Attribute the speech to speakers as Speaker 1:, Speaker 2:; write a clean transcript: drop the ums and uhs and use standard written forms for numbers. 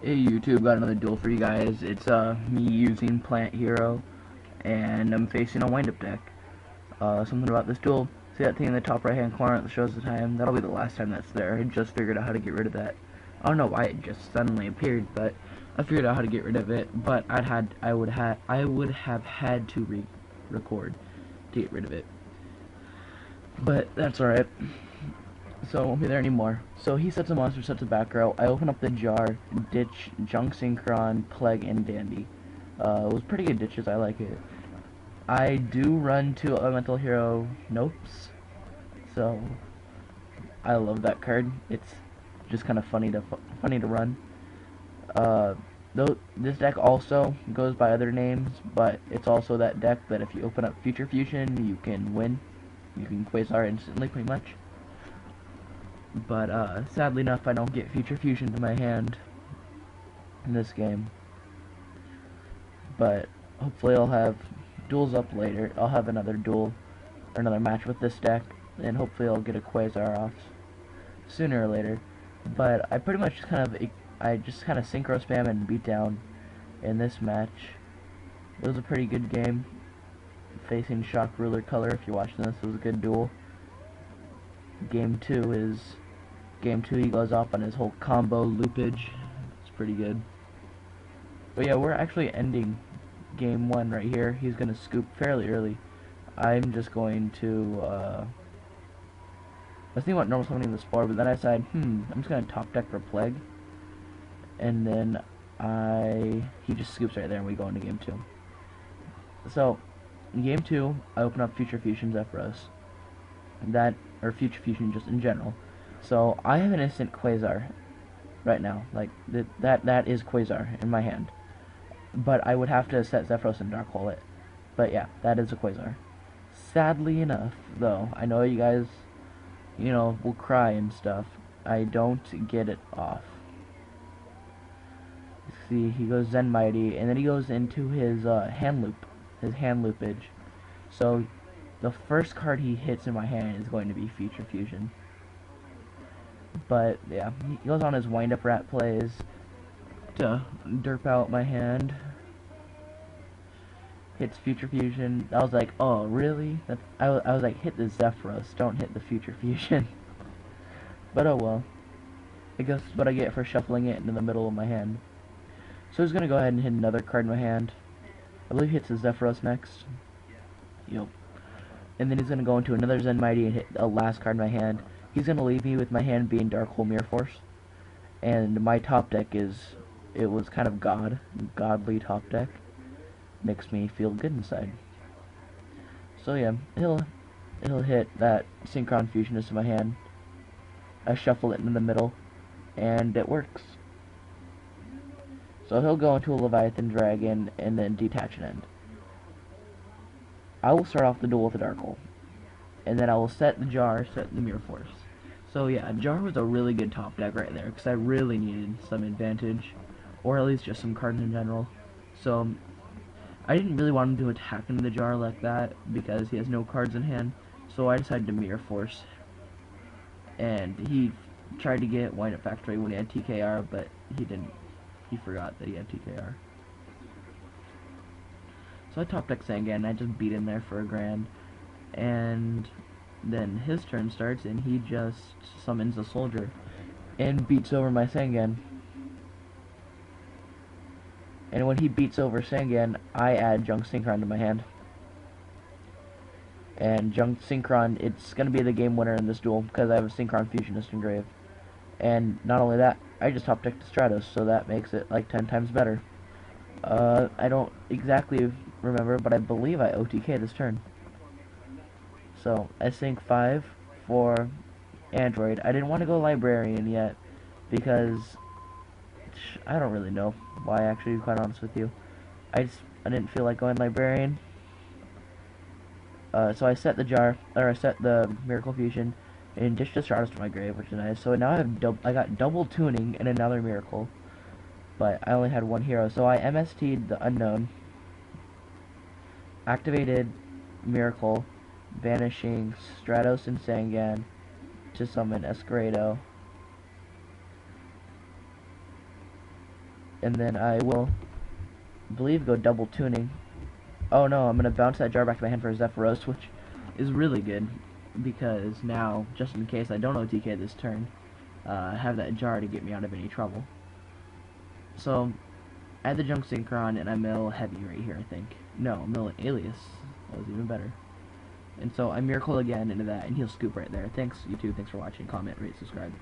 Speaker 1: Hey YouTube, got another duel for you guys. It's me using Plant Hero, and I'm facing a wind-up deck. Something about this duel. See that thing in the top right-hand corner that shows the time? That'll be the last time that's there. I just figured out how to get rid of that. I don't know why it just suddenly appeared, but I figured out how to get rid of it. But I would have had to record to get rid of it. But that's alright. So it won't be there anymore. So he sets a monster, sets a back row. I open up the jar, ditch, junk synchron, plague, and dandy. It was pretty good ditches, I like it. I do run to elemental hero Nopes, so I love that card. It's just kind of funny to run. Though this deck also goes by other names, but it's also that deck that if you open up Future Fusion, you can win. You can Quasar instantly, pretty much. But sadly enough, I don't get Future Fusion to my hand in this game. But hopefully I'll have duels up later. I'll have another duel or another match with this deck, and hopefully I'll get a Quasar off sooner or later. But I pretty much just kind of synchro spam and beat down in this match. It was a pretty good game. Facing Shock Ruler Color, if you're watching this, it was a good duel. Game 2, he goes off on his whole combo loopage. It's pretty good. But yeah, we're actually ending game 1 right here. He's gonna scoop fairly early. I'm just going to, I was thinking about normal summoning the Spore, but then I decided, I'm just gonna top deck for Plague. And then he just scoops right there and we go into game 2. So, in game 2, I open up Future Fusion Zephyros. Or Future Fusion just in general. So I have an instant Quasar right now. Like that is Quasar in my hand. But I would have to set Zephyros and Dark Hole it. But yeah, that is a Quasar. Sadly enough, though, I know you guys, will cry and stuff. I don't get it off. See, he goes Zen Mighty, and then he goes into his hand loopage. So the first card he hits in my hand is going to be Future Fusion. But yeah, he goes on his wind-up rat plays to derp out my hand. Hits Future Fusion. I was like, oh really? I was like, hit the Zephyros, don't hit the Future Fusion. But oh well. I guess what I get for shuffling it into the middle of my hand. So he's gonna go ahead and hit another card in my hand. I believe he hits the Zephyros next. Yup. And then he's gonna go into another Zen Mighty and hit a last card in my hand. He's gonna leave me with my hand being Dark Hole Mirror Force. And my top deck it was kind of godly top deck. Makes me feel good inside. So yeah, he'll hit that Synchron Fusionist in my hand. I shuffle it in the middle, and it works. So he'll go into a Leviathan Dragon and then detach an end. I will start off the duel with a Dark Hole, and then I will set the Jar, set the Mirror Force. So yeah, Jar was a really good top deck right there, because I really needed some advantage, or at least just some cards in general. So I didn't really want him to attack into the Jar like that, because he has no cards in hand, so I decided to Mirror Force. And he tried to get Wind Up Factory when he had TKR, but he didn't. He forgot that he had TKR. So I top deck Sangan, and I just beat him there for a grand. And then his turn starts, and he just summons a soldier and beats over my Sangan. And when he beats over Sangan, I add Junk Synchron to my hand. And Junk Synchron, it's going to be the game winner in this duel, because I have a Synchron Fusionist engraved. And not only that, I just top decked the Stratos, so that makes it like 10 times better. I don't exactly remember, but I believe I OTK this turn. So, I sync 5 for Android. I didn't want to go Librarian yet, because I don't really know why, actually, to be quite honest with you. I didn't feel like going Librarian. So I set the Jar, or I set the Miracle Fusion, and dished the Stratos to my grave, which is nice. So now I got double tuning and another Miracle. But I only had one hero, so I MST'd the Unknown, activated Miracle, banishing Stratos and Sangan to summon Escurado. and then I will, I believe, go double tuning. Oh no, I'm gonna bounce that jar back to my hand for a Zephyros, which is really good, because now, just in case I don't OTK this turn, I have that jar to get me out of any trouble. So, I had the Junk Synchron, and I mill Heavy right here, I think. No, mill Alias. That was even better. And so I Miracle again into that, and he'll scoop right there. Thanks, YouTube. Thanks for watching. Comment, rate, subscribe.